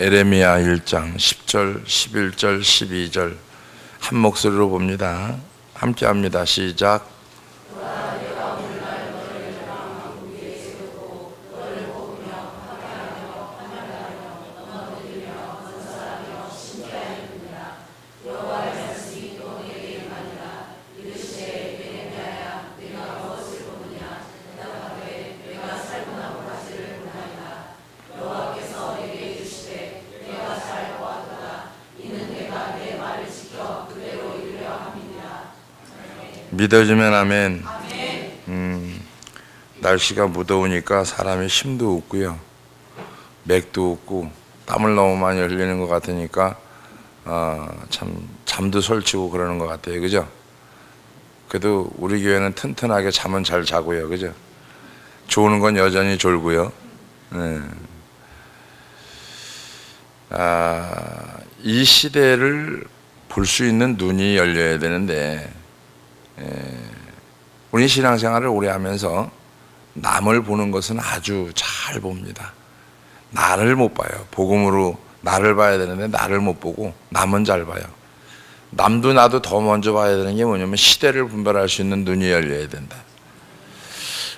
에레미야 1장 10절, 11절, 12절 한 목소리로 봅니다. 함께 합니다. 시작. 믿어주면 아멘. 날씨가 무더우니까 사람이 힘도 없고요, 맥도 없고 땀을 너무 많이 흘리는 것 같으니까 참 잠도 설치고 그러는 것 같아요, 그죠? 그래도 우리 교회는 튼튼하게 잠은 잘 자고요, 그죠? 조는 건 여전히 졸고요. 이 시대를 볼 수 있는 눈이 열려야 되는데, 우리 신앙생활을 오래 하면서 남을 보는 것은 아주 잘 봅니다. 나를 못 봐요. 복음으로 나를 봐야 되는데 나를 못 보고 남은 잘 봐요. 남도 나도 더 먼저 봐야 되는 게 뭐냐면 시대를 분별할 수 있는 눈이 열려야 된다.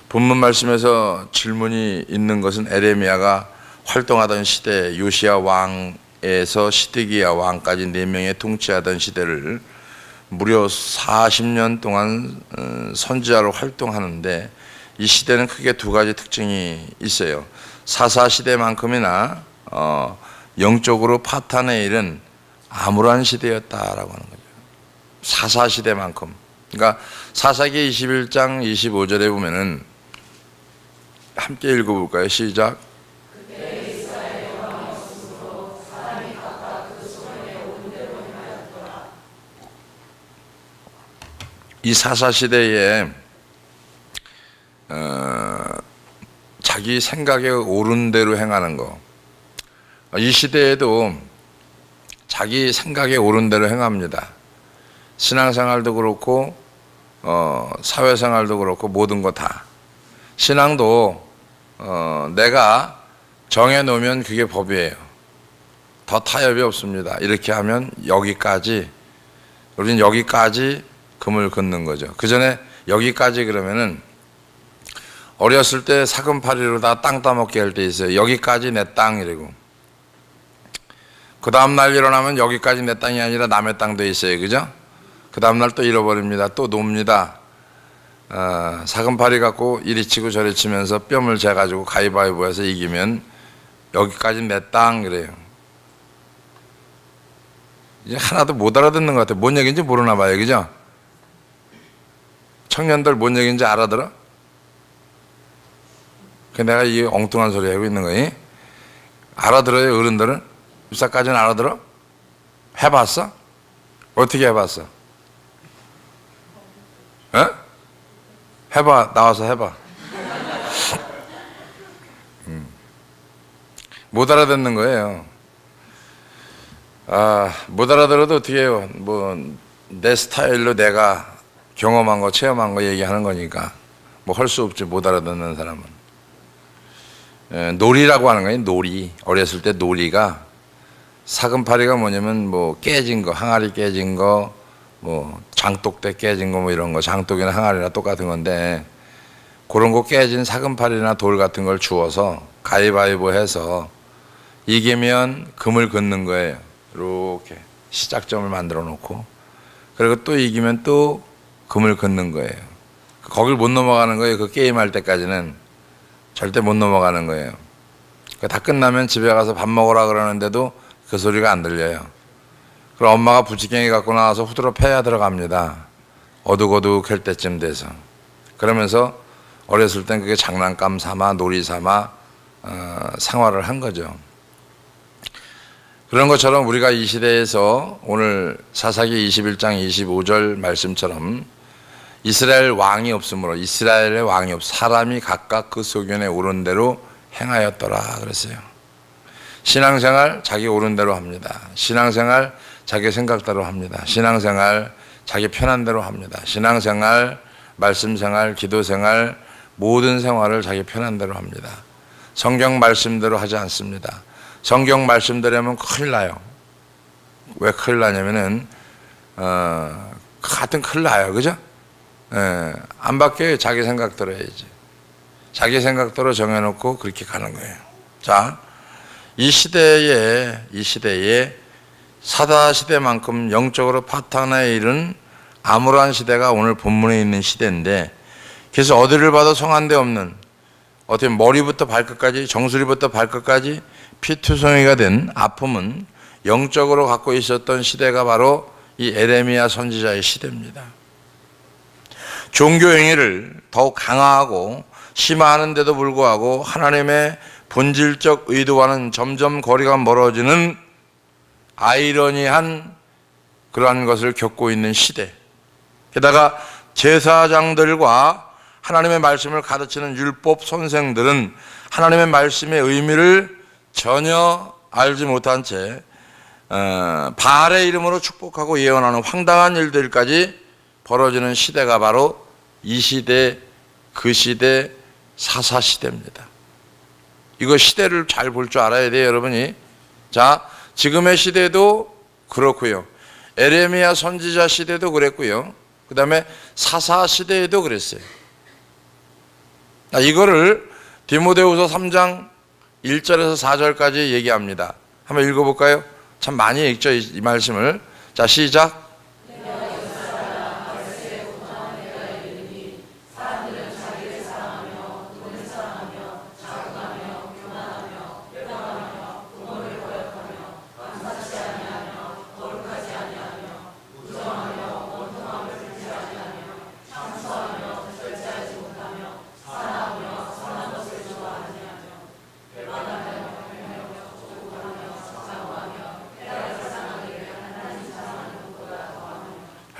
본문 말씀에서 질문이 있는 것은 에레미야가 활동하던 시대, 요시야 왕에서 시드기야 왕까지 4명의 통치하던 시대를 무려 40년 동안 선지자로 활동하는데, 이 시대는 크게 두 가지 특징이 있어요. 사사시대만큼이나 영적으로 파탄에 이른 암울한 시대였다라고 하는 거죠. 사사시대만큼. 그러니까 사사기 21장 25절에 보면은 함께 읽어볼까요? 시작. 이 사사시대에 자기 생각에 옳은 대로 행하는 거, 이 시대에도 자기 생각에 옳은 대로 행합니다. 신앙생활도 그렇고 사회생활도 그렇고 모든 거 다. 신앙도 내가 정해놓으면 그게 법이에요. 더 타협이 없습니다. 이렇게 하면 여기까지, 우리는 여기까지 금을 긋는 거죠. 그 전에 여기까지 그러면은 어렸을 때 사금팔이로 다 땅 따먹게 할 때 있어요. 여기까지 내 땅 이러고. 그 다음날 일어나면 여기까지 내 땅이 아니라 남의 땅도 있어요, 그죠? 그 다음날 또 잃어버립니다. 또 놉니다. 사금팔이 갖고 이리 치고 저리 치면서 뼘을 재가지고 가위바위보해서 이기면 여기까지 내 땅 그래요. 이제 하나도 못 알아듣는 것 같아요. 뭔 얘기인지 모르나 봐요, 그죠? 청년들 뭔 얘기인지 알아들어? 그 내가 이 엉뚱한 소리 하고 있는 거니? 알아들어요, 어른들은? 입사까지는 알아들어? 해봤어? 어떻게 해봤어? 해봐, 나와서 해봐. 못 알아듣는 거예요. 못 알아들어도 어떻게 해요? 내 스타일로 내가 경험한 거, 체험한 거 얘기하는 거니까 뭐 할 수 없지, 못 알아듣는 사람은. 놀이라고 하는 거예요, 놀이. 어렸을 때 놀이가, 사금팔이가 뭐냐면 뭐 깨진 거, 항아리 깨진 거, 뭐 장독대 깨진 거, 뭐 이런 거, 장독이나 항아리나 똑같은 건데, 그런 거 깨진 사금팔이나 돌 같은 걸 주워서 가위바위보 해서 이기면 금을 긋는 거예요. 이렇게 시작점을 만들어 놓고, 그리고 또 이기면 또 금을 긋는 거예요. 거길 못 넘어가는 거예요. 그 게임할 때까지는 절대 못 넘어가는 거예요. 다 끝나면 집에 가서 밥 먹으라 그러는데도 그 소리가 안 들려요. 그럼 엄마가 부지깽이 갖고 나와서 후드로 패야 들어갑니다. 어둑어둑할 때쯤 돼서. 그러면서 어렸을 땐 그게 장난감 삼아, 놀이 삼아 생활을 한 거죠. 그런 것처럼 우리가 이 시대에서 오늘 사사기 21장 25절 말씀처럼 이스라엘 왕이 없으므로, 이스라엘의 왕이 없어 사람이 각각 그 소견에 옳은 대로 행하였더라 그랬어요. 신앙생활 자기 옳은 대로 합니다. 신앙생활 자기 생각대로 합니다. 신앙생활 자기 편한 대로 합니다. 신앙생활, 말씀생활, 기도생활, 모든 생활을 자기 편한 대로 합니다. 성경 말씀대로 하지 않습니다. 성경 말씀대로면 큰일 나요. 왜 큰일 나냐면은 하여튼 큰일 나요. 그죠? 안 바뀌어요. 자기 생각대로 해야지. 자기 생각대로 정해놓고 그렇게 가는 거예요. 자, 이 시대에 사다 시대만큼 영적으로 파탄에 이른 암울한 시대가 오늘 본문에 있는 시대인데, 그래서 어디를 봐도 성한데 없는, 어떻게 머리부터 발끝까지, 정수리부터 발끝까지 피투성이가 된 아픔은 영적으로 갖고 있었던 시대가 바로 이 에레미야 선지자의 시대입니다. 종교 행위를 더욱 강화하고 심화하는데도 불구하고 하나님의 본질적 의도와는 점점 거리가 멀어지는 아이러니한 그러한 것을 겪고 있는 시대. 게다가 제사장들과 하나님의 말씀을 가르치는 율법 선생들은 하나님의 말씀의 의미를 전혀 알지 못한 채 바알의 이름으로 축복하고 예언하는 황당한 일들까지 벌어지는 시대가 바로 이 시대, 그 시대, 사사시대입니다. 이거 시대를 잘 볼 줄 알아야 돼요, 여러분이. 자, 지금의 시대도 그렇고요. 에레미야 선지자 시대도 그랬고요. 그 다음에 사사시대에도 그랬어요. 이거를 디모데후서 3장 1절에서 4절까지 얘기합니다. 한번 읽어볼까요? 참 많이 읽죠, 이 말씀을. 자, 시작.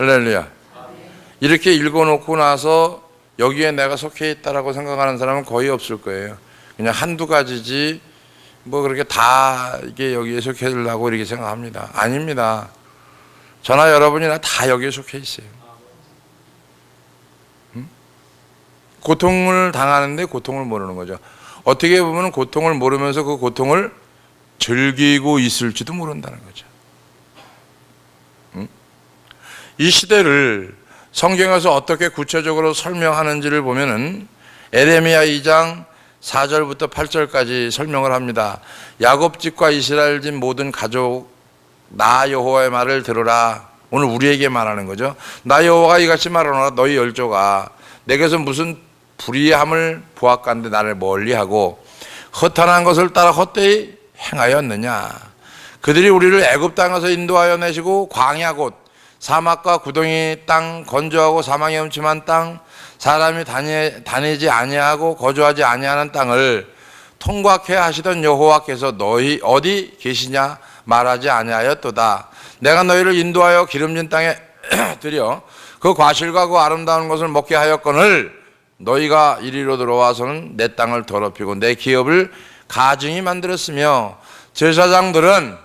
할렐루야. 이렇게 읽어놓고 나서 여기에 내가 속해 있다라고 생각하는 사람은 거의 없을 거예요. 그냥 한두 가지지 뭐 그렇게 다 이게 여기에 속해 있으려고 이렇게 생각합니다. 아닙니다. 저나 여러분이나 다 여기에 속해 있어요. 고통을 당하는데 고통을 모르는 거죠. 어떻게 보면 고통을 모르면서 그 고통을 즐기고 있을지도 모른다는 거죠. 이 시대를 성경에서 어떻게 구체적으로 설명하는지를 보면은 에레미야 2장 4절부터 8절까지 설명을 합니다. 야곱 집과 이스라엘 집 모든 가족, 나 여호와의 말을 들으라. 오늘 우리에게 말하는 거죠. 나 여호와가 이같이 말하노라. 너희 열조가 내게서 무슨 불의함을 보았간데 나를 멀리하고 허탄한 것을 따라 헛되이 행하였느냐. 그들이 우리를 애굽 땅에서 인도하여 내시고 광야 곧 사막과 구덩이 땅, 건조하고 사망이 음침한 땅, 사람이 다니지 아니하고 거주하지 아니하는 땅을 통과케 하시던 여호와께서 너희 어디 계시냐 말하지 아니하였도다. 내가 너희를 인도하여 기름진 땅에 들여 그 과실과 그 아름다운 것을 먹게 하였거늘 너희가 이리로 들어와서는 내 땅을 더럽히고 내 기업을 가증히 만들었으며 제사장들은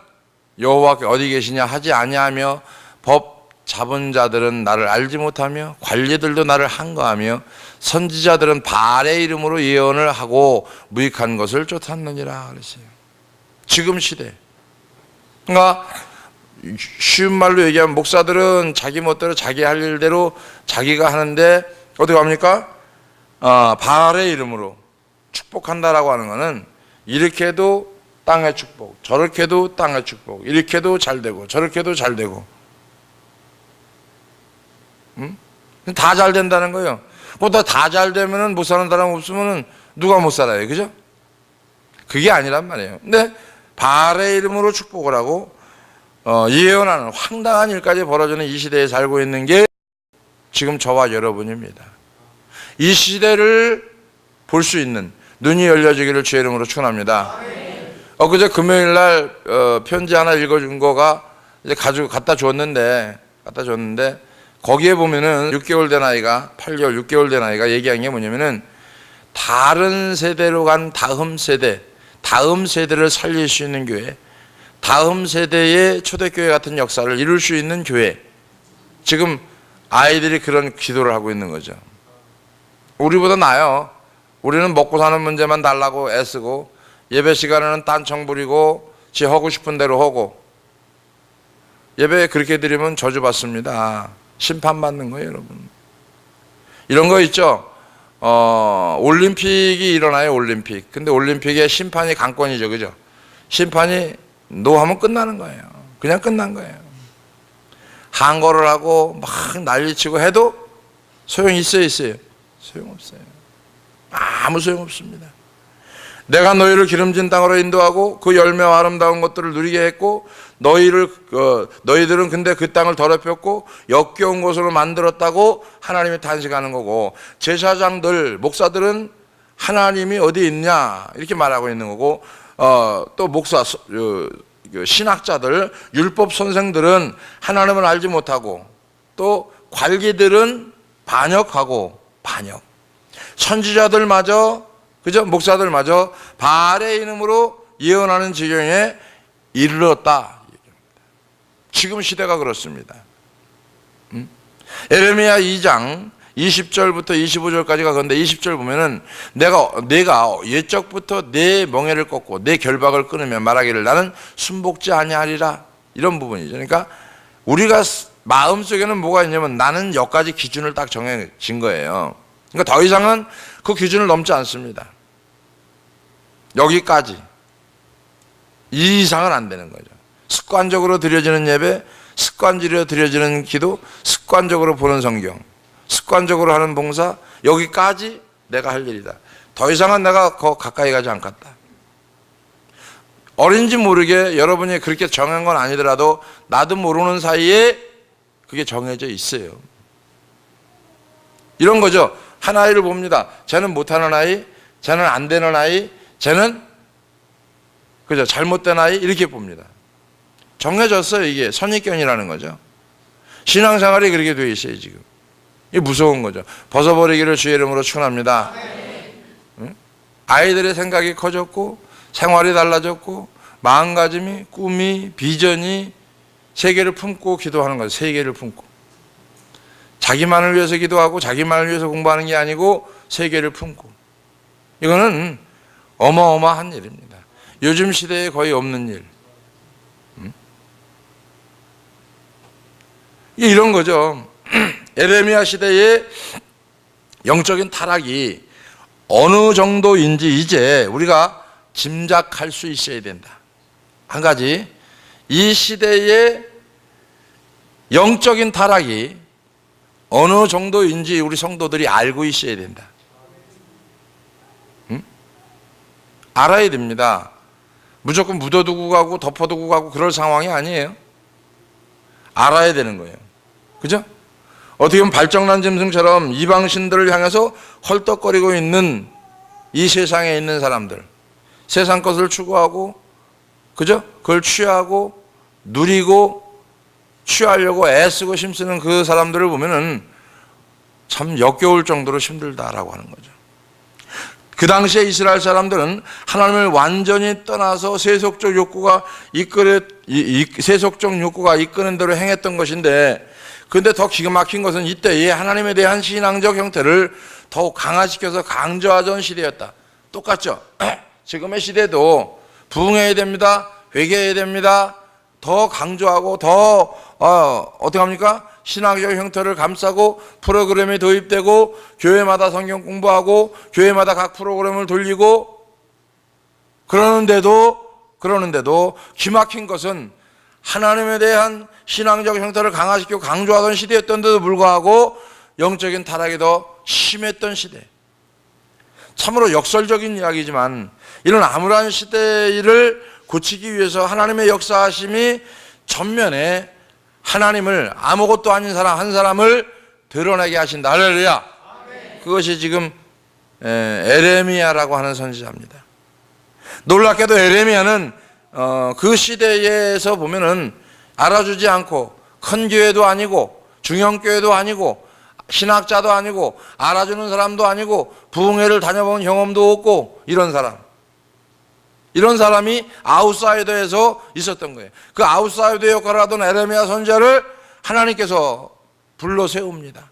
여호와께 어디 계시냐 하지 아니하며 법 잡은 자들은 나를 알지 못하며 관리들도 나를 한거하며 선지자들은 바알의 이름으로 예언을 하고 무익한 것을 쫓았느니라 그랬어요. 지금 시대. 그러니까 쉬운 말로 얘기하면 목사들은 자기 멋대로 자기 할 일대로 자기가 하는데 어떻게 합니까? 바알의 이름으로 축복한다라고 하는 것은 이렇게 해도 땅의 축복, 저렇게 해도 땅의 축복, 이렇게 해도 잘 되고 저렇게 해도 잘 되고 다 잘 된다는 거예요. 그것도 다 잘 되면은 못 사는 사람 없으면은 누가 못 살아요, 그죠? 그게 아니란 말이에요. 근데 바알의 이름으로 축복을 하고 예언하는 황당한 일까지 벌어지는 이 시대에 살고 있는 게 지금 저와 여러분입니다. 이 시대를 볼 수 있는 눈이 열려지기를 주의 이름으로 축원합니다. 그제 금요일 날 편지 하나 읽어준 거가 이제 가지고 갖다 줬는데 거기에 보면은 6개월 된 아이가 8개월 6개월 된 아이가 얘기한 게 뭐냐면은 다른 세대로 간 다음 세대를 살릴 수 있는 교회, 다음 세대의 초대교회 같은 역사를 이룰 수 있는 교회. 지금 아이들이 그런 기도를 하고 있는 거죠. 우리보다 나아요. 우리는 먹고 사는 문제만 달라고 애쓰고 예배 시간에는 딴청 부리고 지 하고 싶은 대로 하고. 예배 그렇게 드리면 저주받습니다. 심판받는 거예요, 여러분. 이런 거 있죠. 올림픽이 일어나요, 올림픽. 근데 올림픽의 심판이 강권이죠, 그죠? 심판이 노하면 끝나는 거예요. 그냥 끝난 거예요. 항거를 하고 막 난리치고 해도 소용이 있어요? 소용없어요. 아무 소용없습니다. 내가 너희를 기름진 땅으로 인도하고 그 열매와 아름다운 것들을 누리게 했고 너희들은 근데 그 땅을 더럽혔고 역겨운 곳으로 만들었다고 하나님이 탄식하는 거고, 제사장들, 목사들은 하나님이 어디 있냐 이렇게 말하고 있는 거고, 또 목사, 신학자들, 율법 선생들은 하나님을 알지 못하고, 또 관리들은 반역. 선지자들마저, 그죠? 목사들마저 바알의 이름으로 예언하는 지경에 이르렀다. 지금 시대가 그렇습니다. 에레미야 2장 20절부터 25절까지가 그런데 20절 보면은 내가 옛적부터 내 멍에를 꺾고 내 결박을 끊으며 말하기를 나는 순복지 아니하리라, 이런 부분이죠. 그러니까 우리가 마음속에는 뭐가 있냐면 나는 여기까지 기준을 딱 정해진 거예요. 그러니까 더 이상은 그 기준을 넘지 않습니다. 여기까지. 이 이상은 안 되는 거죠. 습관적으로 드려지는 예배, 습관적으로 드려지는 기도, 습관적으로 보는 성경, 습관적으로 하는 봉사, 여기까지 내가 할 일이다. 더 이상은 내가 가까이 가지 않겠다. 어린지 모르게 여러분이 그렇게 정한 건 아니더라도 나도 모르는 사이에 그게 정해져 있어요. 이런 거죠. 한 아이를 봅니다. 쟤는 못하는 아이, 쟤는 안 되는 아이, 쟤는 그죠, 잘못된 아이, 이렇게 봅니다. 정해졌어요. 이게 선입견이라는 거죠. 신앙생활이 그렇게 돼 있어요 지금. 이게 무서운 거죠. 벗어버리기를 주의 이름으로 축원합니다. 응? 아이들의 생각이 커졌고 생활이 달라졌고 마음가짐이, 꿈이, 비전이 세계를 품고 기도하는 거죠. 세계를 품고. 자기만을 위해서 기도하고 자기만을 위해서 공부하는 게 아니고 세계를 품고. 이거는 어마어마한 일입니다. 요즘 시대에 거의 없는 일. 이런 거죠. 에레미야 시대의 영적인 타락이 어느 정도인지 이제 우리가 짐작할 수 있어야 된다. 한 가지, 이 시대의 영적인 타락이 어느 정도인지 우리 성도들이 알고 있어야 된다. 알아야 됩니다. 무조건 묻어두고 가고 덮어두고 가고 그럴 상황이 아니에요. 알아야 되는 거예요. 그죠? 어떻게 보면 발정난 짐승처럼 이방신들을 향해서 헐떡거리고 있는 이 세상에 있는 사람들, 세상 것을 추구하고, 그죠? 그걸 취하고 누리고 취하려고 애쓰고 힘쓰는 그 사람들을 보면은 참 역겨울 정도로 힘들다라고 하는 거죠. 그 당시에 이스라엘 사람들은 하나님을 완전히 떠나서 세속적 욕구가 이끄는 대로 행했던 것인데, 그런데 더 기가 막힌 것은 이때에 하나님에 대한 신앙적 형태를 더욱 강화시켜서 강조하던 시대였다. 똑같죠? 지금의 시대도 부흥해야 됩니다. 회개해야 됩니다. 더 강조하고 더 어떻게 합니까? 신학적 형태를 감싸고 프로그램이 도입되고 교회마다 성경 공부하고 교회마다 각 프로그램을 돌리고 그러는데도 기막힌 것은 하나님에 대한 신앙적 형태를 강화시키고 강조하던 시대였던데도 불구하고 영적인 타락이 더 심했던 시대. 참으로 역설적인 이야기지만 이런 암울한 시대를 고치기 위해서 하나님의 역사하심이 전면에 하나님을 아무것도 아닌 사람 한 사람을 드러내게 하신다. 할렐루야. 그것이 지금 에레미야라고 하는 선지자입니다. 놀랍게도 에레미야는 그 시대에서 보면은 알아주지 않고 큰 교회도 아니고 중형 교회도 아니고 신학자도 아니고 알아주는 사람도 아니고 부흥회를 다녀본 경험도 없고 이런 사람이 아웃사이더에서 있었던 거예요. 그 아웃사이더 역할을 하던 에레미야 선지자를 하나님께서 불러 세웁니다.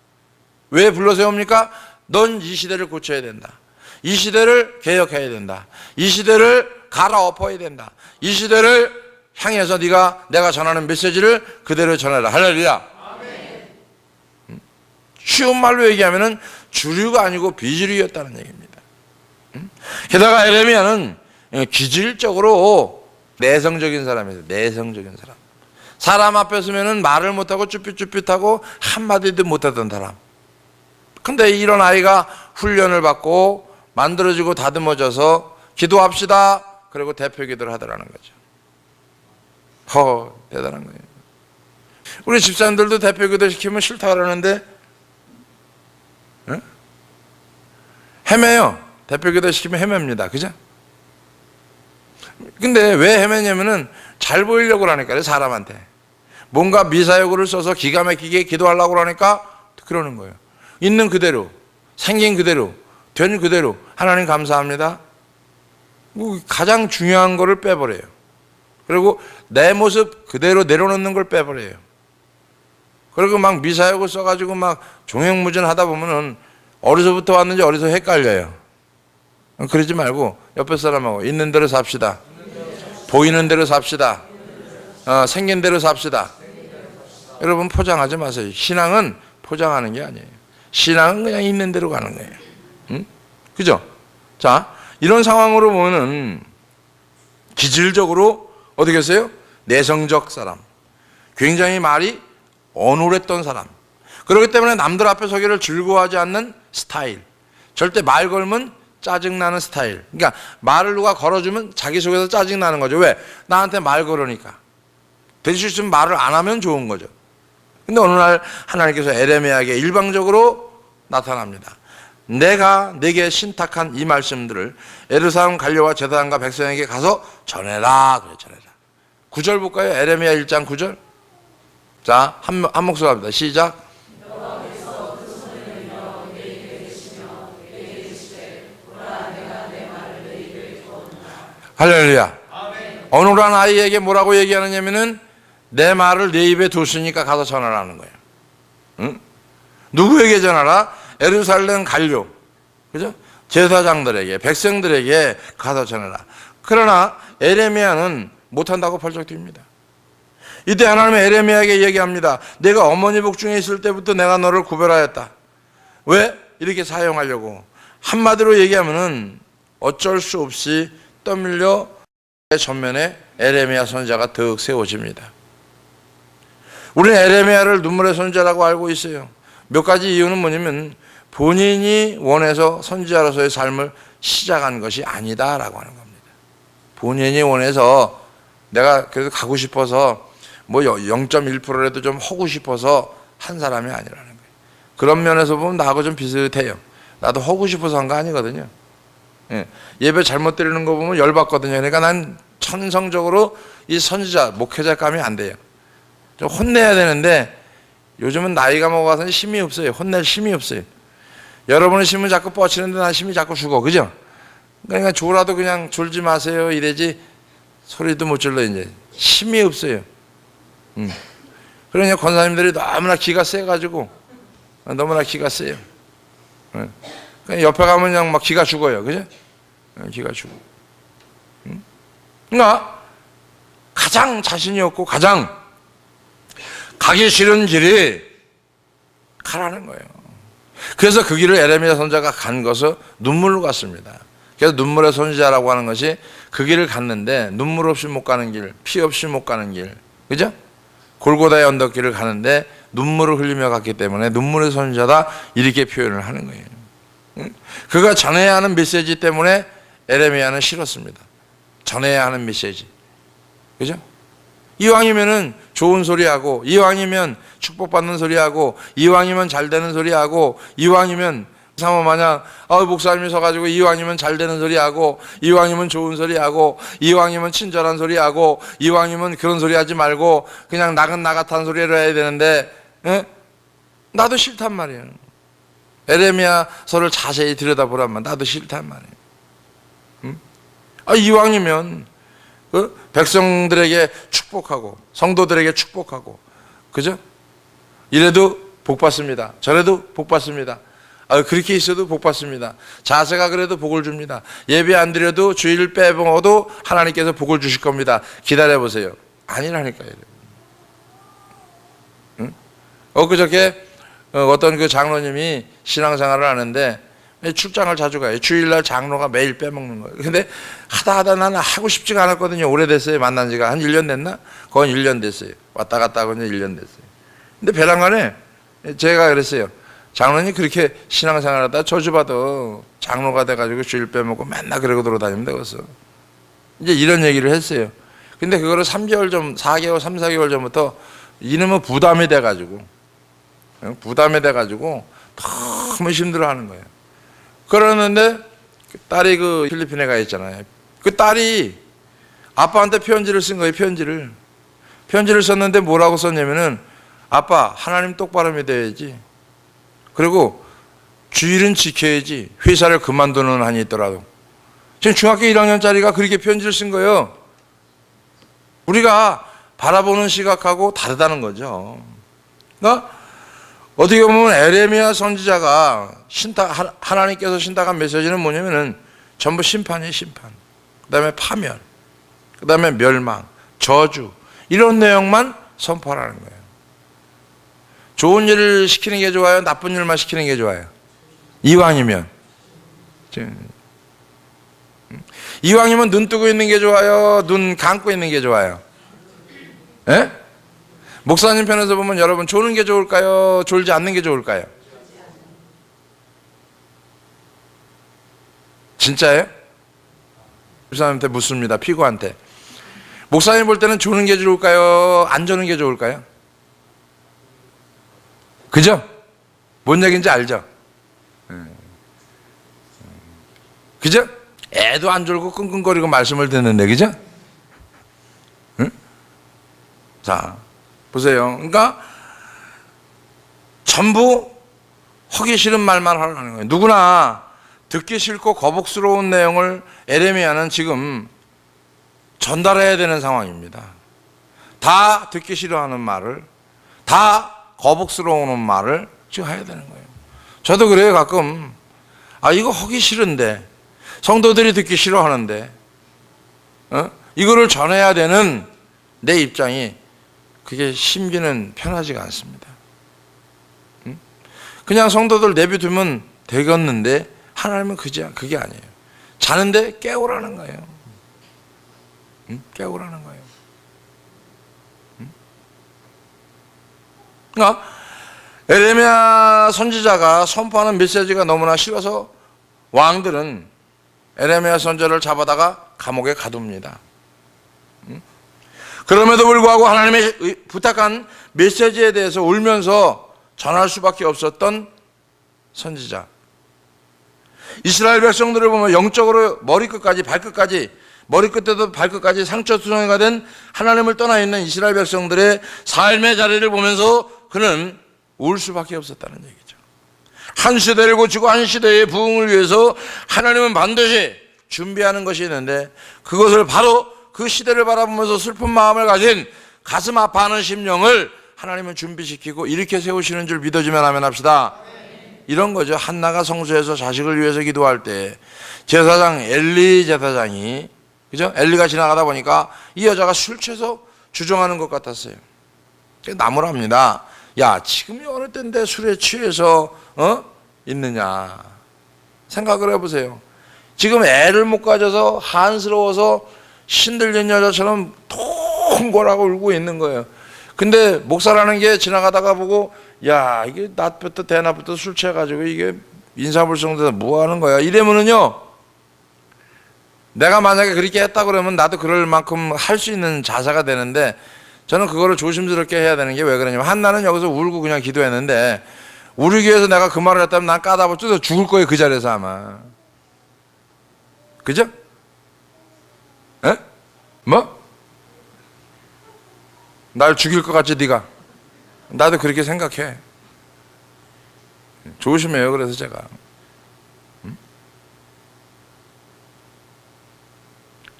왜 불러 세웁니까? 넌 이 시대를 고쳐야 된다. 이 시대를 개혁해야 된다. 이 시대를 갈아엎어야 된다. 이 시대를 향해서 내가 전하는 메시지를 그대로 전해라. 할렐루야. 쉬운 말로 얘기하면은 주류가 아니고 비주류였다는 얘기입니다. 게다가 에레미야는 기질적으로 내성적인 사람이에요. 내성적인 사람. 사람 앞에 서면은 말을 못하고 쭈삣쭈삣하고 한마디도 못하던 사람. 근데 이런 아이가 훈련을 받고 만들어지고 다듬어져서 기도합시다. 그리고 대표 기도를 하더라는 거죠. 대단한 거예요. 우리 집사님들도 대표 기도 시키면 싫다 그러는데 헤매요. 대표 기도 시키면 헤맵니다. 그죠? 근데 왜 헤매냐면은 잘 보이려고 하니까요, 사람한테. 뭔가 미사여구를 써서 기가 막히게 기도하려고 하니까 그러는 거예요. 있는 그대로, 생긴 그대로, 된 그대로, 하나님 감사합니다. 가장 중요한 거를 빼버려요. 그리고 내 모습 그대로 내려놓는 걸 빼버려요. 그리고 막 미사여구 써가지고 막 종횡무진 하다 보면은 어디서부터 왔는지 어디서 헷갈려요. 그러지 말고 옆에 사람하고 있는 대로 삽시다. 보이는 대로 삽시다. 생긴 대로 삽시다. 여러분 포장하지 마세요. 신앙은 포장하는 게 아니에요. 신앙은 그냥 있는 대로 가는 거예요. 응? 그죠? 자, 이런 상황으로 보면은 기질적으로 어떻게 했어요? 내성적 사람. 굉장히 말이 어눌했던 사람. 그렇기 때문에 남들 앞에 서기를 즐거워하지 않는 스타일. 절대 말 걸면 짜증나는 스타일. 그러니까 말을 누가 걸어주면 자기 속에서 짜증나는 거죠. 왜? 나한테 말 걸으니까. 될 수 있으면 말을 안 하면 좋은 거죠. 근데 어느 날 하나님께서 에레미야에게 일방적으로 나타납니다. 내가 네게 신탁한 이 말씀들을 예루살렘 관료와 제사장과 백성에게 가서 전해라. 그래, 전해라. 9절 볼까요? 에레미야 1장 9절. 자, 한 목소리 합니다. 시작. 할렐루야. 어눌한 아이에게 뭐라고 얘기하느냐면은 내 말을 내 입에 뒀으니까 가서 전하라는 거예요. 응? 누구에게 전하라? 예루살렘 관료, 그죠? 제사장들에게, 백성들에게 가서 전하라. 그러나 에레미야는 못한다고 펄쩍 뜁니다. 이때 하나님은 에레미야에게 얘기합니다. 내가 어머니 복 중에 있을 때부터 내가 너를 구별하였다. 왜? 이렇게 사용하려고. 한마디로 얘기하면은 어쩔 수 없이 떠밀려 전면에 에레미야 선지자가 득 세워집니다. 우리는 에레미야를 눈물의 선지자라고 알고 있어요. 몇 가지 이유는 뭐냐면 본인이 원해서 선지자로서의 삶을 시작한 것이 아니다라고 하는 겁니다. 본인이 원해서 내가 그래도 가고 싶어서 뭐 0.1%라도 좀 하고 싶어서 한 사람이 아니라는 거예요. 그런 면에서 보면 나하고 좀 비슷해요. 나도 하고 싶어서 한 거 아니거든요. 예배 잘못 드리는 거 보면 열받거든요. 그러니까 난 천성적으로 이 선지자, 목회자감이 안 돼요. 좀 혼내야 되는데 요즘은 나이가 먹어서 힘이 없어요. 혼낼 힘이 없어요. 여러분의 힘은 자꾸 뻗치는데 난 힘이 자꾸 죽어. 그죠? 그러니까 졸아도 그냥 졸지 마세요 이래지 소리도 못 질러 이제. 힘이 없어요. 그러니까 권사님들이 너무나 기가 세가지고 너무나 기가 세요. 그냥 옆에 가면 그냥 막 기가 죽어요. 그죠? 기가 죽어. 그러니까 가장 자신이 없고 가장 가기 싫은 길이 가라는 거예요. 그래서 그 길을 에레미야 선지자가 간 것은 눈물로 갔습니다. 그래서 눈물의 선지자라고 하는 것이 그 길을 갔는데 눈물 없이 못 가는 길, 피 없이 못 가는 길, 그죠? 골고다의 언덕길을 가는데 눈물을 흘리며 갔기 때문에 눈물의 선지자다 이렇게 표현을 하는 거예요. 그가 전해야 하는 메시지 때문에 에레미야는 싫었습니다. 전해야 하는 메시지, 그죠? 이왕이면은 좋은 소리하고, 이왕이면 축복받는 소리하고, 이왕이면 잘 되는 소리하고, 이왕이면 사모 마냥 목사님이 서가지고 이왕이면 잘 되는 소리하고, 이왕이면 좋은 소리하고, 이왕이면 친절한 소리하고, 이왕이면 그런 소리 하지 말고 그냥 나긋나긋한 소리를 해야 되는데 나도 싫단 말이에요. 에레미야서를 자세히 들여다보라면 나도 싫단 말이에요. 이왕이면 백성들에게 축복하고 성도들에게 축복하고, 그죠? 이래도 복 받습니다. 저래도 복 받습니다. 그렇게 있어도 복 받습니다. 자세가 그래도 복을 줍니다. 예배 안 드려도 주일을 빼먹어도 하나님께서 복을 주실 겁니다. 기다려보세요. 아니라니까요. 응? 그저께 어떤 그 장로님이 신앙생활을 하는데 출장을 자주 가요. 주일날 장로가 매일 빼먹는 거예요. 근데 하다 나는 하고 싶지가 않았거든요. 오래됐어요. 만난 지가 한 1년 됐나? 거의 1년 됐어요. 왔다 갔다 하고 이제 1년 됐어요. 근데 배랑간에 제가 그랬어요. 장로님 그렇게 신앙생활 하다 저주받아 장로가 돼가지고 주일 빼먹고 맨날 그러고 돌아다니면 되겠어. 이제 이런 얘기를 했어요. 근데 그거를 3개월 전, 4개월, 3, 4개월 전부터 이놈은 부담이 돼가지고 너무 힘들어 하는 거예요. 그러는데 딸이 그 필리핀에 가 있잖아요. 그 딸이 아빠한테 편지를 쓴 거예요. 편지를 썼는데 뭐라고 썼냐면은 아빠 하나님 똑바로 믿어야지. 그리고 주일은 지켜야지. 회사를 그만두는 한이 있더라도. 지금 중학교 1학년짜리가 그렇게 편지를 쓴 거예요. 우리가 바라보는 시각하고 다르다는 거죠. 그러니까 어떻게 보면 에레미야 선지자가 하나님께서 신탁한 메시지는 뭐냐면은 전부 심판이에요. 심판. 그 다음에 파멸, 그 다음에 멸망, 저주, 이런 내용만 선포하라는 거예요. 좋은 일을 시키는 게 좋아요? 나쁜 일만 시키는 게 좋아요? 이왕이면 눈 뜨고 있는 게 좋아요? 눈 감고 있는 게 좋아요? 예? 목사님 편에서 보면 여러분 조는 게 좋을까요? 졸지 않는 게 좋을까요? 진짜예요? 목사님한테 묻습니다. 피고한테. 목사님 볼 때는 조는 게 좋을까요? 안 조는 게 좋을까요? 그죠? 뭔 얘기인지 알죠? 그죠? 애도 안 졸고 끙끙거리고 말씀을 듣는데, 그죠? 응? 자, 보세요. 그러니까 전부 하기 싫은 말만 하라는 거예요. 누구나 듣기 싫고 거북스러운 내용을 에레미야는 지금 전달해야 되는 상황입니다. 다 듣기 싫어하는 말을, 다 거북스러운 말을 지금 해야 되는 거예요. 저도 그래요. 가끔 이거 하기 싫은데, 성도들이 듣기 싫어하는데 이거를 전해야 되는 내 입장이 그게 심기는 편하지가 않습니다. 그냥 성도들 내비두면 되겠는데 하나님은 그게 아니에요. 자는데 깨우라는 거예요. 깨우라는 거예요. 그러니까 에레미야 선지자가 선포하는 메시지가 너무나 싫어서 왕들은 에레미야 선지자를 잡아다가 감옥에 가둡니다. 그럼에도 불구하고 하나님의 부탁한 메시지에 대해서 울면서 전할 수밖에 없었던 선지자. 이스라엘 백성들을 보면 영적으로 머리끝까지 발끝까지, 머리끝에도 발끝까지 상처투성이가 된 하나님을 떠나 있는 이스라엘 백성들의 삶의 자리를 보면서 그는 울 수밖에 없었다는 얘기죠. 한 시대를 고치고 한 시대의 부흥을 위해서 하나님은 반드시 준비하는 것이 있는데, 그것을 바로 그 시대를 바라보면서 슬픈 마음을 가진 가슴 아파하는 심령을 하나님은 준비시키고 이렇게 세우시는 줄 믿어주면 아멘 합시다. 이런 거죠. 한나가 성소에서 자식을 위해서 기도할 때 제사장 엘리 제사장이, 그죠? 엘리가 지나가다 보니까 이 여자가 술 취해서 주정하는 것 같았어요. 나무랍니다. 야, 지금이 어느 때인데 술에 취해서 있느냐 생각을 해보세요. 지금 애를 못 가져서 한스러워서 신들린 여자처럼 통골하고 울고 있는 거예요. 근데 목사라는 게 지나가다가 보고, 야, 이게 낮부터 대낮부터 술 취해가지고 이게 인사불성돼서 뭐 하는 거야 이러면은요, 내가 만약에 그렇게 했다 그러면 나도 그럴 만큼 할 수 있는 자세가 되는데, 저는 그거를 조심스럽게 해야 되는 게 왜 그러냐면, 한나는 여기서 울고 그냥 기도했는데 우르기 위해서 내가 그 말을 했다면 난 까다버 뜯어 죽을 거예요. 그 자리에서 아마. 그죠? 에? 뭐? 날 죽일 것 같지 네가? 나도 그렇게 생각해. 조심해요. 그래서 제가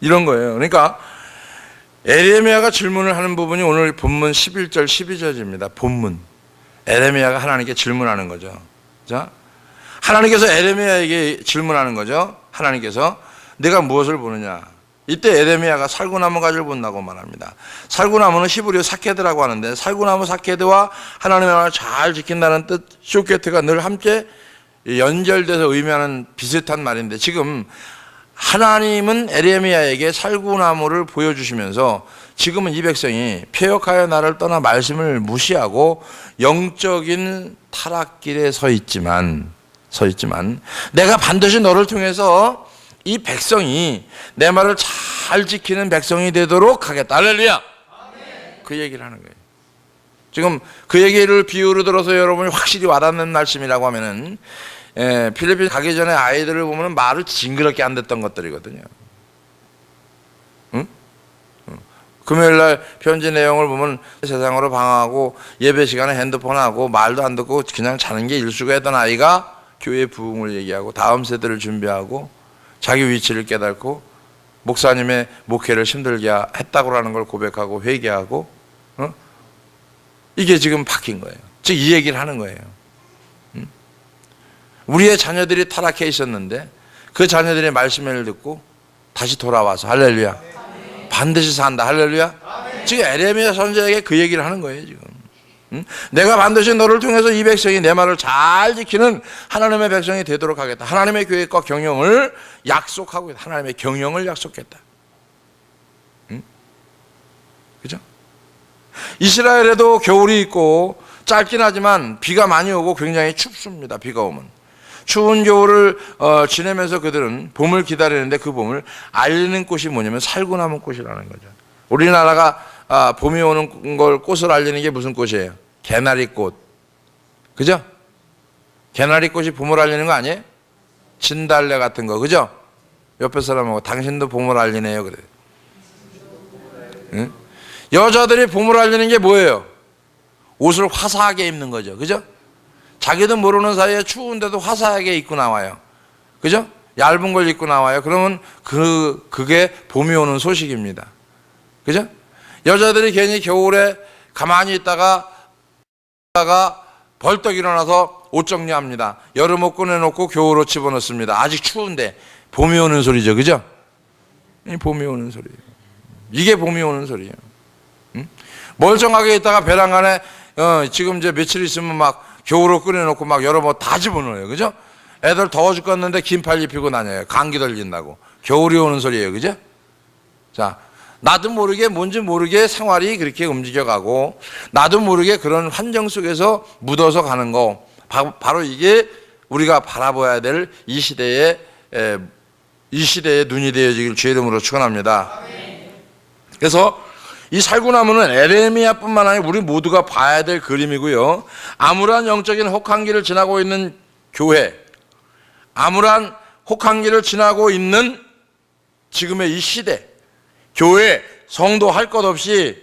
이런 거예요. 그러니까 에레미야가 질문을 하는 부분이 오늘 본문 11절 12절입니다. 본문. 에레미야가 하나님께 질문하는 거죠. 자, 하나님께서 에레미야에게 질문하는 거죠. 하나님께서 내가 무엇을 보느냐. 이때 에레미야가 살구나무 가지를 본다고 말합니다. 살구나무는 히브리어 사케드라고 하는데, 살구나무 사케드와 하나님의 말을 잘 지킨다는 뜻, 쇼케트가 늘 함께 연결돼서 의미하는 비슷한 말인데, 지금 하나님은 에레미야에게 살구나무를 보여주시면서 지금은 이 백성이 패역하여 나를 떠나 말씀을 무시하고 영적인 타락길에 서 있지만 내가 반드시 너를 통해서 이 백성이 내 말을 잘 지키는 백성이 되도록 하겠다. 할렐루야. 그 얘기를 하는 거예요. 지금 그 얘기를 비유로 들어서 여러분이 확실히 와닿는 말씀이라고 하면은, 필리핀 가기 전에 아이들을 보면 말을 징그럽게 안 듣던 것들이거든요. 응? 금요일날 편지 내용을 보면 세상으로 방황하고 예배 시간에 핸드폰하고 말도 안 듣고 그냥 자는 게 일수가 했던 아이가 교회 부흥을 얘기하고 다음 세대를 준비하고 자기 위치를 깨닫고 목사님의 목회를 힘들게 했다고 하는 걸 고백하고 회개하고, 이게 지금 바뀐 거예요. 즉 이 얘기를 하는 거예요. 우리의 자녀들이 타락해 있었는데 그 자녀들의 말씀을 듣고 다시 돌아와서 할렐루야 반드시 산다. 할렐루야. 지금 에레미야 선지자에게 그 얘기를 하는 거예요. 지금 내가 반드시 너를 통해서 이 백성이 내 말을 잘 지키는 하나님의 백성이 되도록 하겠다. 하나님의 계획과 경영을 약속하고 있다. 하나님의 경영을 약속했다. 그죠? 이스라엘에도 겨울이 있고 짧긴 하지만 비가 많이 오고 굉장히 춥습니다. 비가 오면 추운 겨울을 지내면서 그들은 봄을 기다리는데 그 봄을 알리는 꽃이 뭐냐면 살구나무 꽃이라는 거죠. 우리나라가 봄이 오는 걸 꽃을 알리는 게 무슨 꽃이에요? 개나리꽃. 그죠? 개나리꽃이 봄을 알리는 거 아니에요? 진달래 같은 거. 그죠? 옆에 사람하고 당신도 봄을 알리네요. 그래. 응? 여자들이 봄을 알리는 게 뭐예요? 옷을 화사하게 입는 거죠. 그죠? 자기도 모르는 사이에 추운데도 화사하게 입고 나와요. 그죠? 얇은 걸 입고 나와요. 그러면 그게 봄이 오는 소식입니다. 그죠? 여자들이 괜히 겨울에 가만히 있다가 벌떡 일어나서 옷 정리합니다. 여름 옷 꺼내놓고 겨울 옷 집어넣습니다. 아직 추운데 봄이 오는 소리죠. 그죠? 봄이 오는 소리예요. 이게 봄이 오는 소리예요. 응? 멀쩡하게 있다가 베란간에 지금 이제 며칠 있으면 막 겨울 옷 꺼내놓고 막 여러 번 다 집어넣어요. 그죠? 애들 더워 죽겠는데 긴팔 입히고 다녀요. 감기 걸린다고. 겨울이 오는 소리예요. 그죠? 자, 나도 모르게 뭔지 모르게 생활이 그렇게 움직여가고 나도 모르게 그런 환경 속에서 묻어서 가는 거, 바로 이게 우리가 바라봐야 될 이 시대의 눈이 되어지길 주의 이름으로 축원합니다. 그래서 이 살구나무는 에레미야뿐만 아니라 우리 모두가 봐야 될 그림이고요. 암울한 영적인 혹한기를 지나고 있는 교회, 암울한 혹한기를 지나고 있는 지금의 이 시대, 교회, 성도 할 것 없이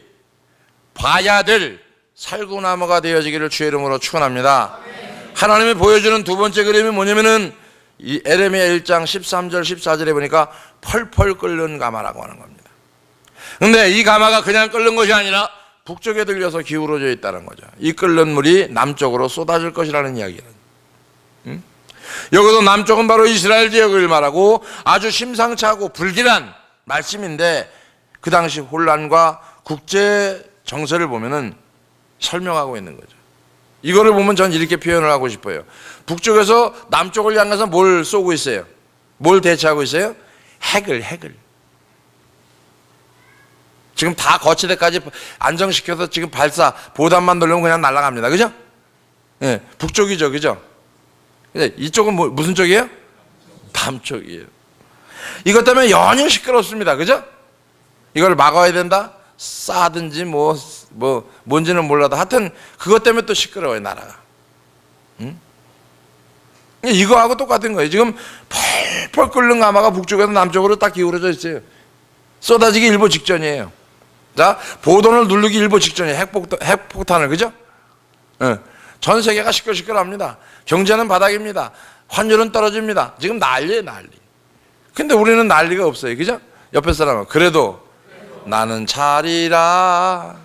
봐야 될 살구나무가 되어지기를 주의 이름으로 축원합니다. 하나님이 보여주는 두 번째 그림이 뭐냐면은 이 에레미야 1장 13절 14절에 보니까 펄펄 끓는 가마라고 하는 겁니다. 근데 이 가마가 그냥 끓는 것이 아니라 북쪽에 들려서 기울어져 있다는 거죠. 이 끓는 물이 남쪽으로 쏟아질 것이라는 이야기는. 여기서 남쪽은 바로 이스라엘 지역을 말하고 아주 심상치 않고 불길한 말씀인데 그 당시 혼란과 국제 정세를 보면은 설명하고 있는 거죠. 이거를 보면 전 이렇게 표현을 하고 싶어요. 북쪽에서 남쪽을 향해서 뭘 쏘고 있어요? 뭘 대체하고 있어요? 핵을. 지금 다 거치대까지 안정시켜서 지금 보단만 돌리면 그냥 날아갑니다. 그죠? 예, 북쪽이죠. 그죠? 이쪽은 무슨 쪽이에요? 남쪽이에요. 이것 때문에 연일 시끄럽습니다. 그죠? 이걸 막아야 된다? 싸든지 뭔지는 몰라도 하여튼 그것 때문에 또 시끄러워요, 나라가. 응? 이거하고 똑같은 거예요. 지금 펄펄 끓는 가마가 북쪽에서 남쪽으로 딱 기울어져 있어요. 쏟아지기 일보 직전이에요. 자, 보돈을 누르기 일보 직전이에요. 핵폭탄을. 그죠? 전 세계가 시끌시끌합니다. 경제는 바닥입니다. 환율은 떨어집니다. 지금 난리예요, 난리. 근데 우리는 난리가 없어요. 그죠? 옆에 사람은 그래도 나는 자리라.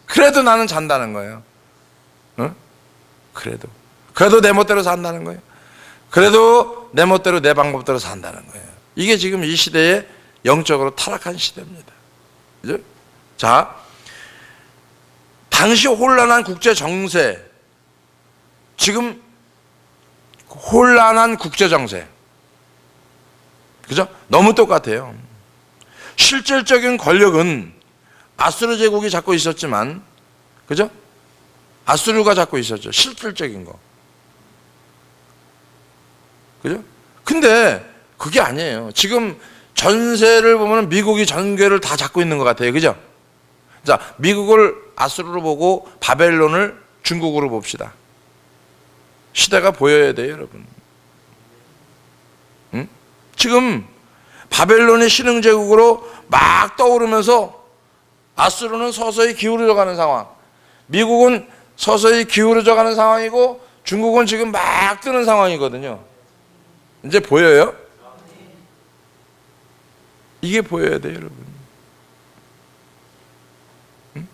그래도 나는 잔다는 거예요. 그래도 내 멋대로 산다는 거예요. 그래도 내 멋대로 내 방법대로 산다는 거예요. 이게 지금 이 시대의 영적으로 타락한 시대입니다. 그죠? 자, 당시 혼란한 국제 정세, 지금 혼란한 국제 정세, 그죠? 너무 똑같아요. 실질적인 권력은 아수르 제국이 잡고 있었지만, 그죠? 아수르가 잡고 있었죠. 실질적인 거. 그죠? 근데 그게 아니에요. 지금 전세를 보면 미국이 전개를 다 잡고 있는 것 같아요. 그죠? 자, 미국을 아수르로 보고 바벨론을 중국으로 봅시다. 시대가 보여야 돼요, 여러분. 응? 지금 바벨론이 신흥제국으로 막 떠오르면서 아수르는 서서히 기울어져 가는 상황, 미국은 서서히 기울어져 가는 상황이고 중국은 지금 막 뜨는 상황이거든요. 이제 보여요? 이게 보여야 돼요, 여러분. 응?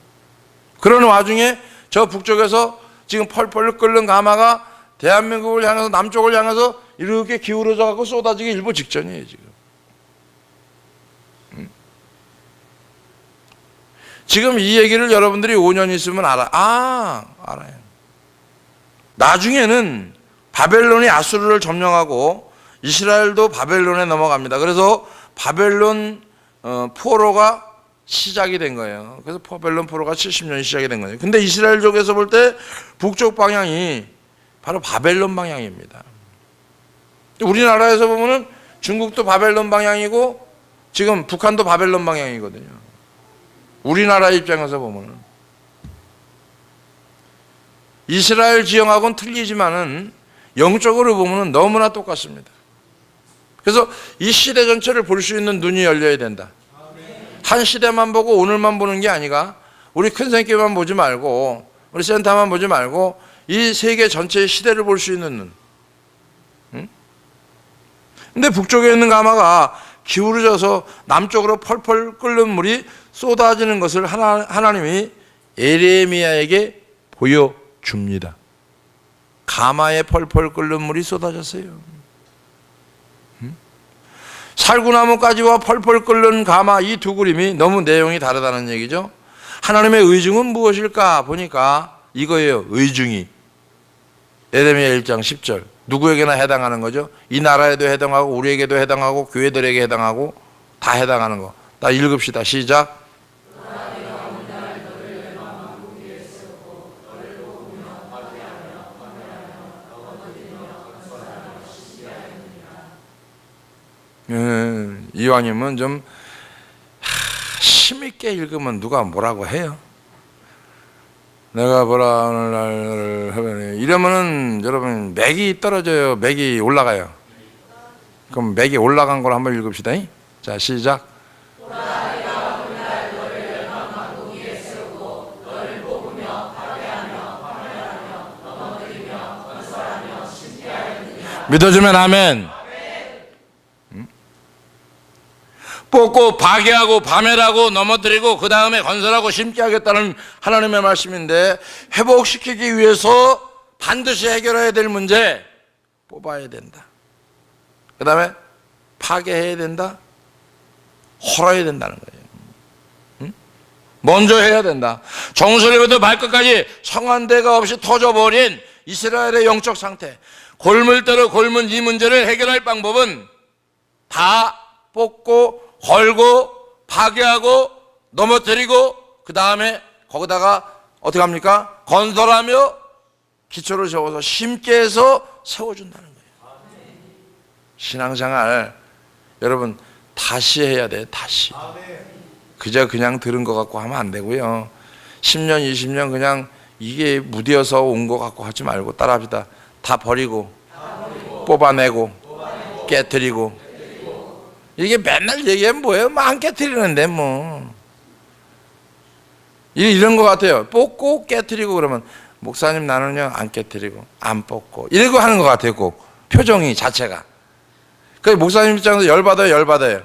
그런 와중에 저 북쪽에서 지금 펄펄 끓는 가마가 대한민국을 향해서 남쪽을 향해서 이렇게 기울어져 갖고 쏟아지기 일보 직전이에요, 지금. 응? 지금 이 얘기를 여러분들이 5년 있으면 알아요. 나중에는 바벨론이 아수르를 점령하고 이스라엘도 바벨론에 넘어갑니다. 그래서 바벨론 포로가 시작이 된 거예요. 그래서 바벨론 포로가 70년이 시작이 된 거예요. 근데 이스라엘족에서 볼 때 북쪽 방향이 바로 바벨론 방향입니다. 우리나라에서 보면은 중국도 바벨론 방향이고 지금 북한도 바벨론 방향이거든요. 우리나라 입장에서 보면은 이스라엘 지형하고는 틀리지만은 영적으로 보면은 너무나 똑같습니다. 그래서 이 시대 전체를 볼 수 있는 눈이 열려야 된다. 한 시대만 보고 오늘만 보는 게 아니라 우리 큰 생기만 보지 말고 우리 센터만 보지 말고 이 세계 전체의 시대를 볼 수 있는 눈. 응? 근데 북쪽에 있는 가마가 기울어져서 남쪽으로 펄펄 끓는 물이 쏟아지는 것을 하나님이 에레미야에게 보여줍니다. 가마에 펄펄 끓는 물이 쏟아졌어요. 살구나무까지와 펄펄 끓는 가마, 이 두 그림이 너무 내용이 다르다는 얘기죠. 하나님의 의중은 무엇일까 보니까 이거예요. 의중이 에레미야 1장 10절 누구에게나 해당하는 거죠. 이 나라에도 해당하고 우리에게도 해당하고 교회들에게 해당하고 다 해당하는 거. 다 읽읍시다. 시작. 이왕이면 좀 힘있게 읽으면 누가 뭐라고 해요. 내가 보라 오늘날 하면 이러면은 여러분 맥이 떨어져요, 맥이 올라가요. 그럼 맥이 올라간 걸 한번 읽읍시다. 자, 시작. 믿어주면 아멘. 뽑고 파괴하고 파멸하고 넘어뜨리고 그 다음에 건설하고 심게 하겠다는 하나님의 말씀인데, 회복시키기 위해서 반드시 해결해야 될 문제 뽑아야 된다. 그 다음에 파괴해야 된다. 헐어야 된다는 거예요. 응? 먼저 해야 된다. 정수리부터 발끝까지 성한대가 없이 터져버린 이스라엘의 영적 상태, 골물대로 골문 이 문제를 해결할 방법은 다 뽑고 헐고 파괴하고 넘어뜨리고 그 다음에 거기다가 어떻게 합니까? 건설하며 기초를 세워서 심게 해서 세워준다는 거예요. 신앙생활 여러분 다시 해야 돼요. 다시. 그저 그냥 들은 것 같고 하면 안 되고요. 10년 20년 그냥 이게 무디어서 온 것 같고 하지 말고 따라합시다. 다 버리고 뽑아내고 깨뜨리고. 이게 맨날 얘기하면 뭐예요? 안 깨뜨리는데 뭐. 이런 것 같아요. 뽑고 깨뜨리고 그러면 목사님 나는요 안 깨뜨리고 안 뽑고 이러고 하는 것 같아요. 꼭 표정이 자체가. 그 목사님 입장에서 열받아요.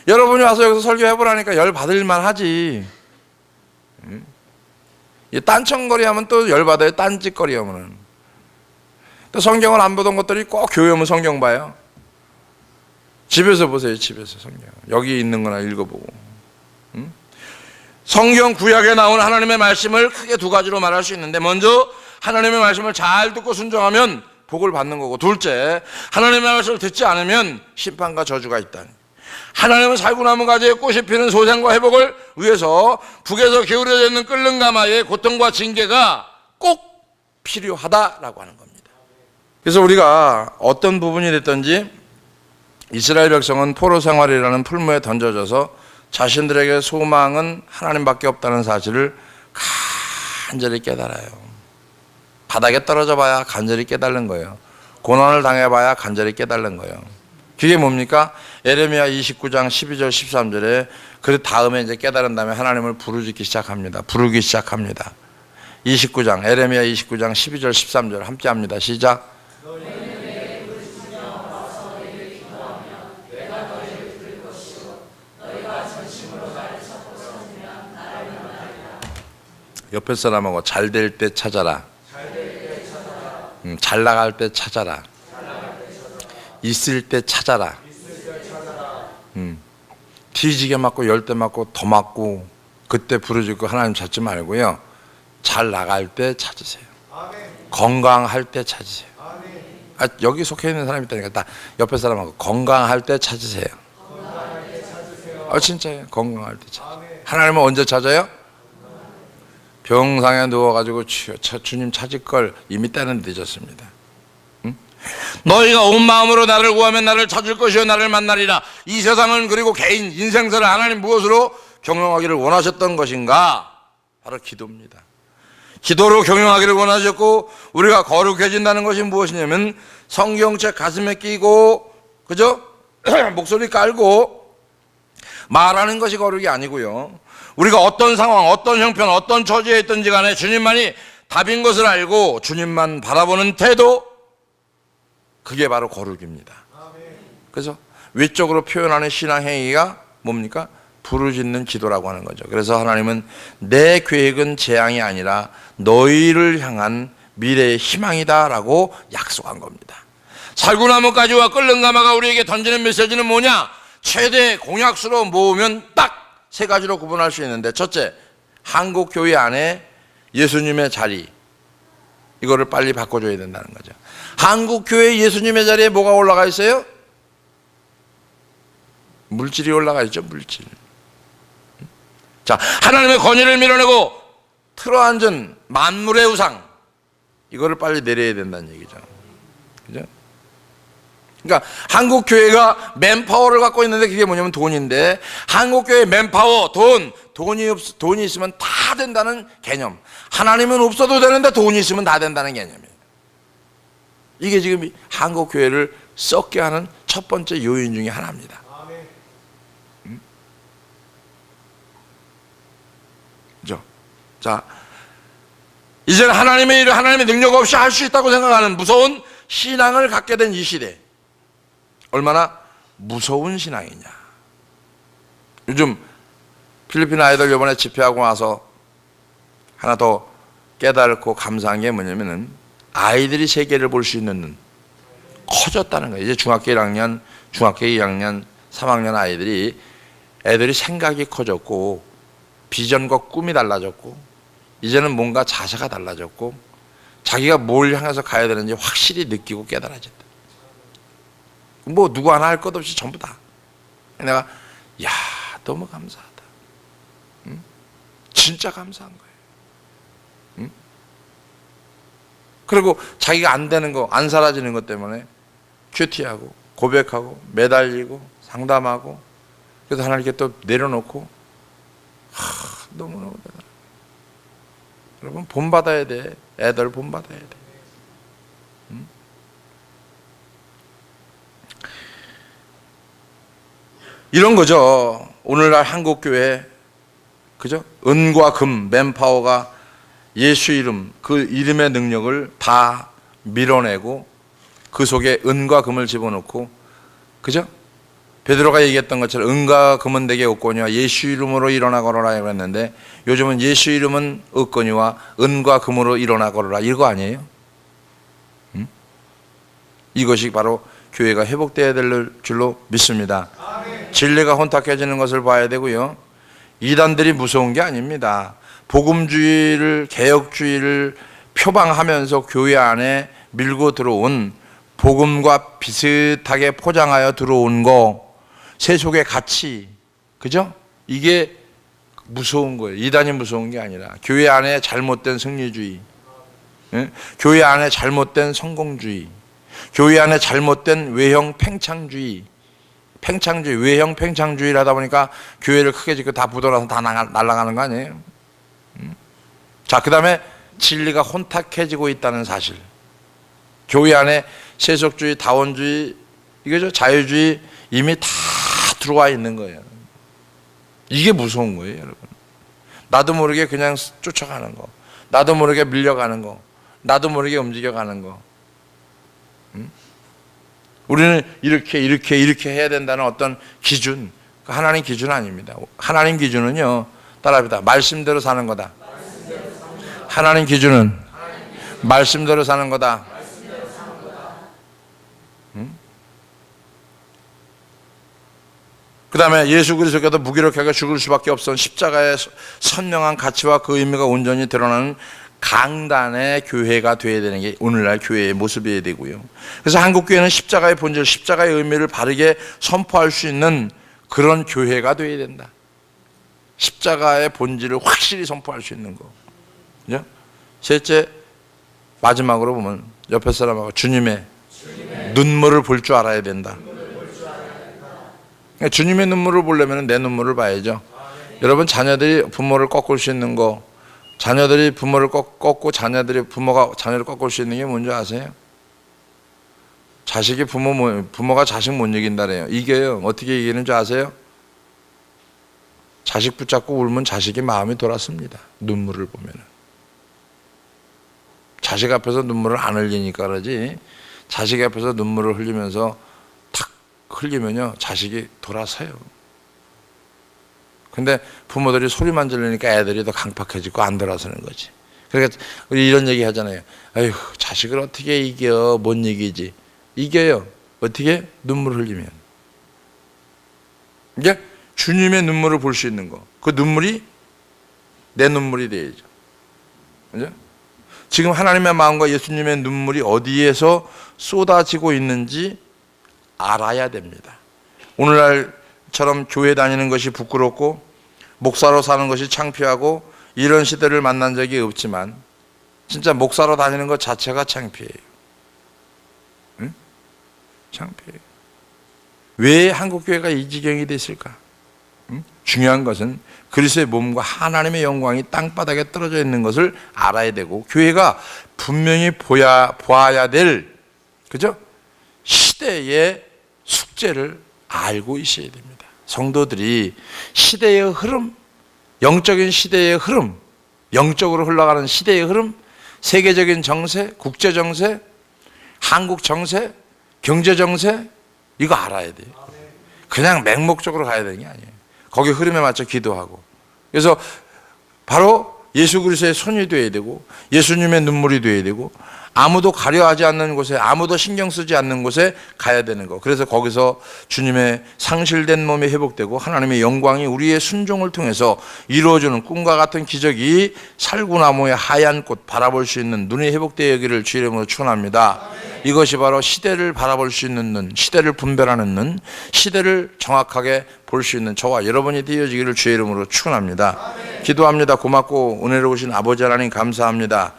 여러분이 와서 여기서 설교해보라니까 열받을만 하지. 딴청거리 하면 또 열받아요. 딴짓거리 하면은. 또 성경을 안 보던 것들이 꼭 교회 오면 성경 봐요. 집에서 보세요. 집에서 성경 여기 있는 거나 읽어보고. 성경 구약에 나온 하나님의 말씀을 크게 두 가지로 말할 수 있는데, 먼저 하나님의 말씀을 잘 듣고 순종하면 복을 받는 거고, 둘째 하나님의 말씀을 듣지 않으면 심판과 저주가 있다. 하나님은 살구나무 가지에 꽃이 피는 소생과 회복을 위해서 북에서 기울어져 있는 끓는 가마에 고통과 징계가 꼭 필요하다라고 하는 겁니다. 그래서 우리가 어떤 부분이 됐든지 이스라엘 백성은 포로 생활이라는 풀무에 던져져서 자신들에게 소망은 하나님밖에 없다는 사실을 간절히 깨달아요. 바닥에 떨어져 봐야 간절히 깨달는 거예요. 고난을 당해봐야 간절히 깨달는 거예요. 그게 뭡니까? 에레미야 29장 12절 13절에 그 다음에 이제 깨달은 다음에 하나님을 부르기 시작합니다. 29장 에레미야 29장 12절 13절 함께 합니다. 시작. 옆에 사람하고 잘 될 때 찾아라. 잘 나갈 때 찾아라. 있을 때 찾아라. 뒤지게 맞고 열 대 맞고 더 맞고 그때 부르짖고 하나님 찾지 말고요. 잘 나갈 때 찾으세요. 건강할 때 찾으세요. 여기 속해 있는 사람이 있다니까. 딱 옆에 사람하고 건강할 때 찾으세요. 진짜예요. 건강할 때 찾으세요. 하나님은 언제 찾아요? 병상에 누워가지고 주님 찾을 걸 이미 때는 늦었습니다. 너희가 온 마음으로 나를 구하면 나를 찾을 것이요 나를 만나리라. 이 세상은 그리고 개인 인생사를 하나님 무엇으로 경영하기를 원하셨던 것인가? 바로 기도입니다. 기도로 경영하기를 원하셨고, 우리가 거룩해진다는 것이 무엇이냐면 성경책 가슴에 끼고 그죠? 목소리 깔고 말하는 것이 거룩이 아니고요. 우리가 어떤 상황, 어떤 형편, 어떤 처지에 있든지 간에 주님만이 답인 것을 알고 주님만 바라보는 태도, 그게 바로 거룩입니다. 그래서 외적으로 표현하는 신앙행위가 뭡니까? 부르짖는 기도라고 하는 거죠. 그래서 하나님은 내 계획은 재앙이 아니라 너희를 향한 미래의 희망이다 라고 약속한 겁니다. 살구나무가지와 끓는 가마가 우리에게 던지는 메시지는 뭐냐? 최대 공약수로 모으면 딱 세 가지로 구분할 수 있는데, 첫째, 한국 교회 안에 예수님의 자리, 이거를 빨리 바꿔줘야 된다는 거죠. 한국 교회 예수님의 자리에 뭐가 올라가 있어요? 물질이 올라가 있죠. 물질. 자, 하나님의 권위를 밀어내고 틀어앉은 만물의 우상, 이거를 빨리 내려야 된다는 얘기죠. 그죠? 그러니까 한국 교회가 맨파워를 갖고 있는데 그게 뭐냐면 돈인데, 한국 교회 맨파워, 돈이 있으면 다 된다는 개념. 하나님은 없어도 되는데 돈이 있으면 다 된다는 개념이에요. 이게 지금 한국 교회를 썩게 하는 첫 번째 요인 중에 하나입니다. 그죠? 자, 이제는 하나님의 일을 하나님의 능력 없이 할 수 있다고 생각하는 무서운 신앙을 갖게 된 이 시대, 얼마나 무서운 신앙이냐. 요즘 필리핀 아이들 이번에 집회하고 와서 하나 더 깨달고 감사한 게 뭐냐면은 아이들이 세계를 볼 수 있는 눈 커졌다는 거예요. 이제 중학교 1학년, 중학교 2학년, 3학년 애들이 생각이 커졌고 비전과 꿈이 달라졌고 이제는 뭔가 자세가 달라졌고 자기가 뭘 향해서 가야 되는지 확실히 느끼고 깨달아졌다. 뭐 누구 하나 할 것 없이 전부 다. 내가 너무 감사하다. 응? 진짜 감사한 거예요. 응? 그리고 자기가 안 되는 거, 안 사라지는 것 때문에 큐티하고 고백하고 매달리고 상담하고, 그래서 하나님께 또 내려놓고 너무너무 대단해. 여러분 본받아야 돼. 애들 본받아야 돼. 응? 이런 거죠. 오늘날 한국교회, 그죠? 은과 금, 맨파워가 예수 이름, 그 이름의 능력을 다 밀어내고 그 속에 은과 금을 집어넣고, 그죠? 베드로가 얘기했던 것처럼 은과 금은 내게 없거니와 예수 이름으로 일어나 걸어라 그랬는데, 요즘은 예수 이름은 없거니와 은과 금으로 일어나 걸어라, 이거 아니에요? 응? 이것이 바로 교회가 회복되어야 될 줄로 믿습니다. 진리가 혼탁해지는 것을 봐야 되고요. 이단들이 무서운 게 아닙니다. 복음주의를, 개혁주의를 표방하면서 교회 안에 밀고 들어온, 복음과 비슷하게 포장하여 들어온 거, 세속의 가치, 그죠? 이게 무서운 거예요. 이단이 무서운 게 아니라 교회 안에 잘못된 승리주의, 교회 안에 잘못된 성공주의, 교회 안에 잘못된 외형 팽창주의, 외형 팽창주의를 하다 보니까 교회를 크게 짓고 다 부도나서 다 날아가는 거 아니에요? 자, 그 다음에 진리가 혼탁해지고 있다는 사실. 교회 안에 세속주의, 다원주의, 이거죠, 자유주의 이미 다 들어와 있는 거예요. 이게 무서운 거예요, 여러분. 나도 모르게 그냥 쫓아가는 거, 나도 모르게 밀려가는 거, 나도 모르게 움직여가는 거. 우리는 이렇게 해야 된다는 어떤 기준, 하나님 기준 아닙니다. 하나님 기준은요, 따라합니다. 말씀대로 사는 거다. 하나님 기준은 말씀대로 사는 거다. 그 다음에 예수 그리스도께서 무기력하게 죽을 수밖에 없었던 십자가의 선명한 가치와 그 의미가 온전히 드러나는 강단의 교회가 되어야 되는 게 오늘날 교회의 모습이어야 되고요. 그래서 한국교회는 십자가의 본질, 십자가의 의미를 바르게 선포할 수 있는 그런 교회가 되어야 된다. 십자가의 본질을 확실히 선포할 수 있는 거. 그죠? 셋째, 마지막으로 보면 옆에 사람하고 주님의 눈물을 볼 줄 알아야 된다. 주님의 눈물을 보려면 내 눈물을 봐야죠. 여러분, 자녀들이 부모를 꺾을 수 있는 거, 자녀들이 부모를 꺾고 부모가 자녀를 꺾을 수 있는 게 뭔지 아세요? 자식이 부모가 자식 못 이긴다래요. 이겨요. 어떻게 이기는 줄 아세요? 자식 붙잡고 울면 자식이 마음이 돌았습니다. 눈물을 보면은. 자식 앞에서 눈물을 안 흘리니까 그러지, 자식 앞에서 눈물을 흘리면서 탁 흘리면요, 자식이 돌아서요. 근데 부모들이 소리만 지르니까 애들이 더 강팍해지고 안 돌아서는 거지. 그러니까 우리 이런 얘기 하잖아요. 아휴, 자식을 어떻게 이겨? 못 이기지. 이겨요. 어떻게? 눈물 흘리면. 이게 주님의 눈물을 볼 수 있는 거. 그 눈물이 내 눈물이 돼야죠. 그죠? 지금 하나님의 마음과 예수님의 눈물이 어디에서 쏟아지고 있는지 알아야 됩니다. 오늘날처럼 교회 다니는 것이 부끄럽고 목사로 사는 것이 창피하고 이런 시대를 만난 적이 없지만 진짜 목사로 다니는 것 자체가 창피해요. 응? 창피해요. 왜 한국교회가 이 지경이 됐을까? 응? 중요한 것은 그리스도의 몸과 하나님의 영광이 땅바닥에 떨어져 있는 것을 알아야 되고, 교회가 분명히 보아야 될, 그죠? 시대의 숙제를 알고 있어야 됩니다. 성도들이 시대의 흐름, 영적인 시대의 흐름, 영적으로 흘러가는 시대의 흐름, 세계적인 정세, 국제 정세, 한국 정세, 경제 정세, 이거 알아야 돼요. 그냥 맹목적으로 가야 되는 게 아니에요. 거기 흐름에 맞춰 기도하고. 그래서 바로 예수 그리스도의 손이 되어야 되고, 예수님의 눈물이 되어야 되고, 아무도 가려하지 않는 곳에, 아무도 신경 쓰지 않는 곳에 가야 되는 거. 그래서 거기서 주님의 상실된 몸이 회복되고 하나님의 영광이 우리의 순종을 통해서 이루어지는 꿈과 같은 기적이 살구나무의 하얀 꽃 바라볼 수 있는 눈이 회복되기를 주의 이름으로 축원합니다. 이것이 바로 시대를 바라볼 수 있는 눈, 시대를 분별하는 눈, 시대를 정확하게 볼 수 있는 저와 여러분이 되어지기를 주의 이름으로 축원합니다. 기도합니다. 고맙고 은혜로우신 아버지 하나님 감사합니다.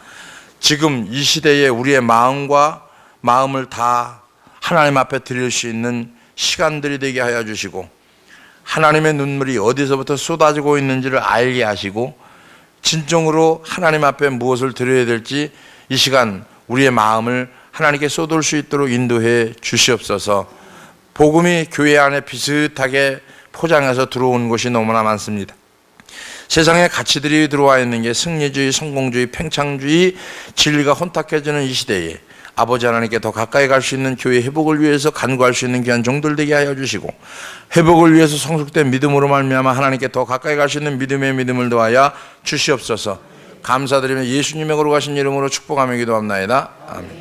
지금 이 시대에 우리의 마음을 다 하나님 앞에 드릴 수 있는 시간들이 되게 하여 주시고, 하나님의 눈물이 어디서부터 쏟아지고 있는지를 알게 하시고, 진정으로 하나님 앞에 무엇을 드려야 될지 이 시간 우리의 마음을 하나님께 쏟을 수 있도록 인도해 주시옵소서. 복음이 교회 안에 비슷하게 포장해서 들어온 곳이 너무나 많습니다. 세상에 가치들이 들어와 있는 게 승리주의, 성공주의, 팽창주의, 진리가 혼탁해지는 이 시대에 아버지 하나님께 더 가까이 갈 수 있는 교회 회복을 위해서 간구할 수 있는 귀한 종들 되게 하여 주시고, 회복을 위해서 성숙된 믿음으로 말미암아 하나님께 더 가까이 갈 수 있는 믿음을 더하여 주시옵소서. 감사드리며 예수님의 거룩하신 이름으로 축복하며 기도합나이다. 아멘.